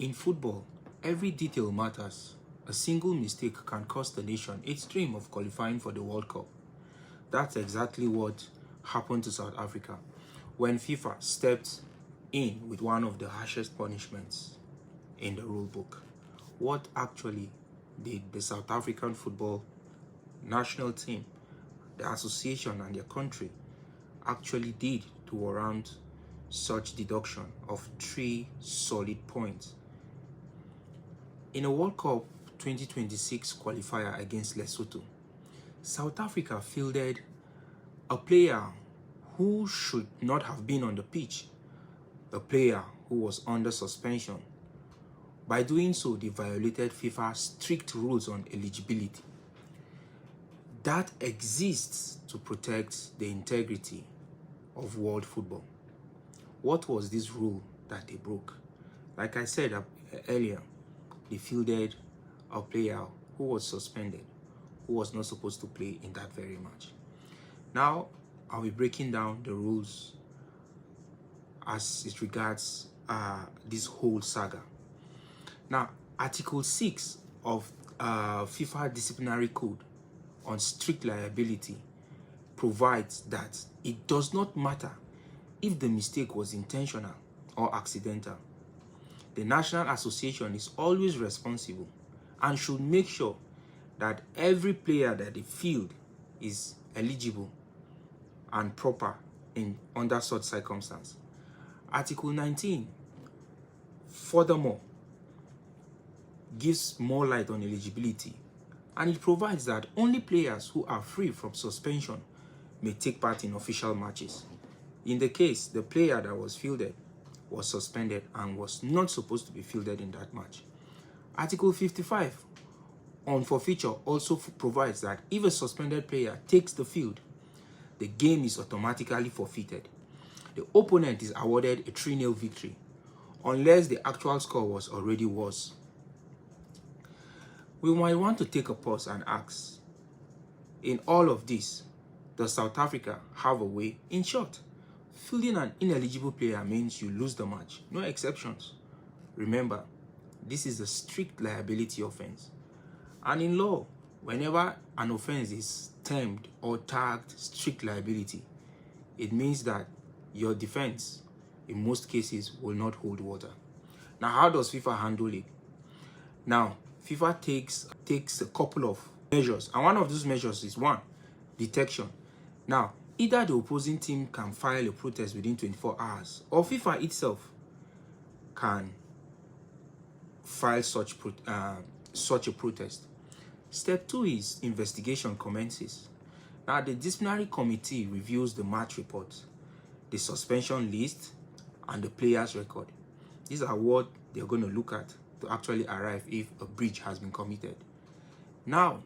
In football, every detail matters. A single mistake can cost the nation its dream of qualifying for the World Cup. That's exactly what happened to South Africa when FIFA stepped in with one of the harshest punishments in the rule book. What actually did the South African football national team, the association and their country actually did to warrant such deduction of 3 solid points? In a World Cup 2026 qualifier against Lesotho, South Africa fielded a player who should not have been on the pitch, a player who was under suspension. By doing so, they violated FIFA's strict rules on eligibility. That exists to protect the integrity of world football. What was this rule that they broke? Like I said earlier, they fielded a player who was suspended, who was not supposed to play in that very match. Now, I'll be breaking down the rules as it regards this whole saga. Now, Article 6 of FIFA Disciplinary Code on strict liability provides that it does not matter if the mistake was intentional or accidental. The National Association is always responsible and should make sure that every player that they field is eligible and proper under such circumstance. Article 19, furthermore, gives more light on eligibility, and it provides that only players who are free from suspension may take part in official matches. In the case, the player that was fielded was suspended and was not supposed to be fielded in that match. Article 55 on forfeiture also provides that if a suspended player takes the field, the game is automatically forfeited. The opponent is awarded a 3-0 victory unless the actual score was already worse. We might want to take a pause and ask, in all of this, does South Africa have a way? In short, fielding an ineligible player means you lose the match. No exceptions. Remember, this is a strict liability offense. And in law, whenever an offense is termed or tagged strict liability, it means that your defense, in most cases, will not hold water. Now, how does FIFA handle it? Now, FIFA takes a couple of measures, and one of those measures is one, detection. Now, either the opposing team can file a protest within 24 hours, or FIFA itself can file such a protest. Step 2 is investigation commences. Now, the disciplinary committee reviews the match report, the suspension list, and the player's record. These are what they're going to look at to actually arrive if a breach has been committed. Now,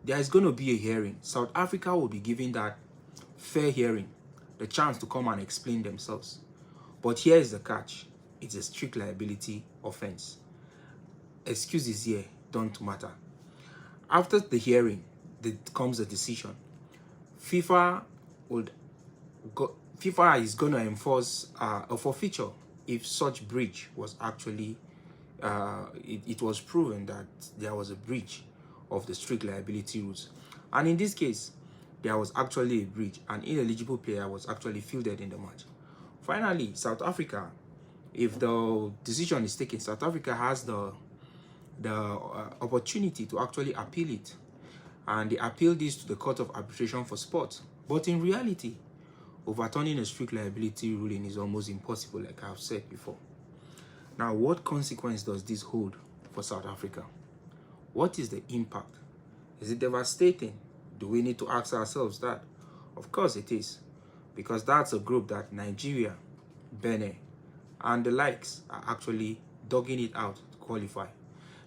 there is going to be a hearing. South Africa will be given that fair hearing, the chance to come and explain themselves. But here is the catch. It's a strict liability offense. Excuses here don't matter. After the hearing, there comes a decision. FIFA is going to enforce a forfeiture if such breach was actually, it was proven that there was a breach of the strict liability rules. And in this case, there was actually a breach. An ineligible player was actually fielded in the match. Finally, South Africa, if the decision is taken, South Africa has the opportunity to actually appeal it. And they appeal this to the Court of Arbitration for Sport. But in reality, overturning a strict liability ruling is almost impossible, like I've said before. Now, what consequence does this hold for South Africa? What is the impact? Is it devastating? Do we need to ask ourselves that? Of course it is, because that's a group that Nigeria, Benin, and the likes are actually dogging it out to qualify.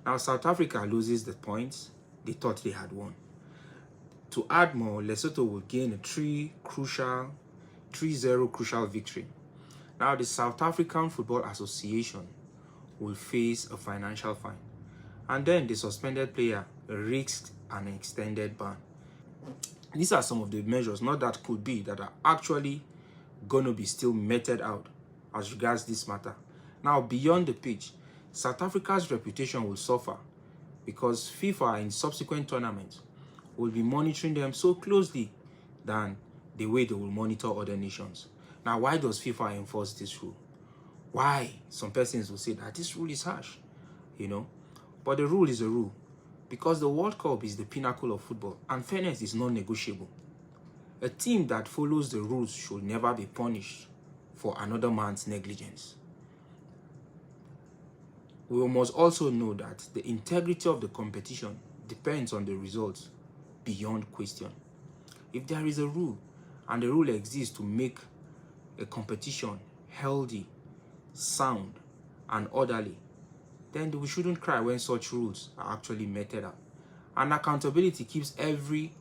Now, South Africa loses the points they thought they had won. To add more, Lesotho will gain a 3-0 crucial victory. Now, the South African Football Association will face a financial fine. And then the suspended player risked an extended ban. These are some of the measures, not that could be, that are actually going to be still meted out as regards this matter. Now, beyond the pitch, South Africa's reputation will suffer because FIFA in subsequent tournaments will be monitoring them so closely than the way they will monitor other nations. Now, why does FIFA enforce this rule? Why? Some persons will say that this rule is harsh, but the rule is a rule because the World Cup is the pinnacle of football and fairness is non-negotiable. A team that follows the rules should never be punished for another man's negligence. We must also know that the integrity of the competition depends on the results beyond question. If there is a rule and the rule exists to make a competition healthy, sound, and orderly, then we shouldn't cry when such rules are actually meted out. And accountability keeps every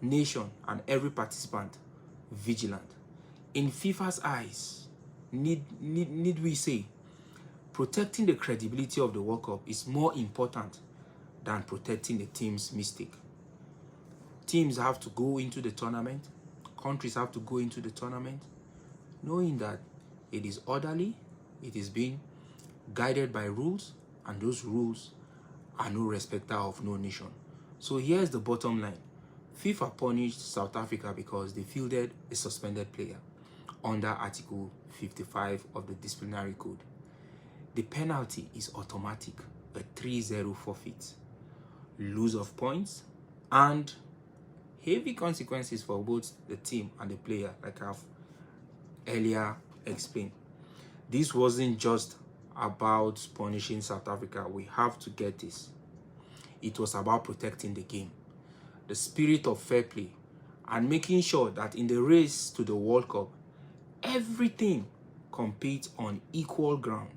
nation and every participant vigilant. In FIFA's eyes, need we say, protecting the credibility of the World Cup is more important than protecting the team's mistake. Teams have to go into the tournament, countries have to go into the tournament, knowing that it is orderly, it is being guided by rules, and those rules are no respecter of no nation. So here's the bottom line. FIFA punished South Africa because they fielded a suspended player under Article 55 of the Disciplinary Code. The penalty is automatic, a 3-0 forfeit, lose of points, and heavy consequences for both the team and the player, like I've earlier explained. This wasn't just about punishing South Africa. We have to get this. It was about protecting the game, the spirit of fair play, and making sure that in the race to the World Cup, everything competes on equal ground.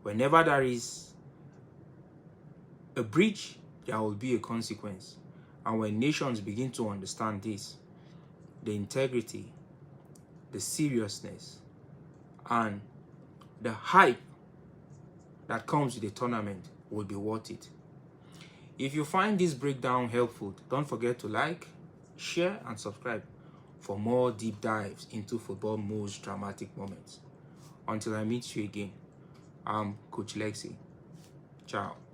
Whenever there is a breach, there will be a consequence. And when nations begin to understand this, the integrity, the seriousness, and the hype that comes with the tournament will be worth it. If you find this breakdown helpful, don't forget to like, share, and subscribe for more deep dives into football's most dramatic moments. Until I meet you again, I'm Coach Lexi. Ciao.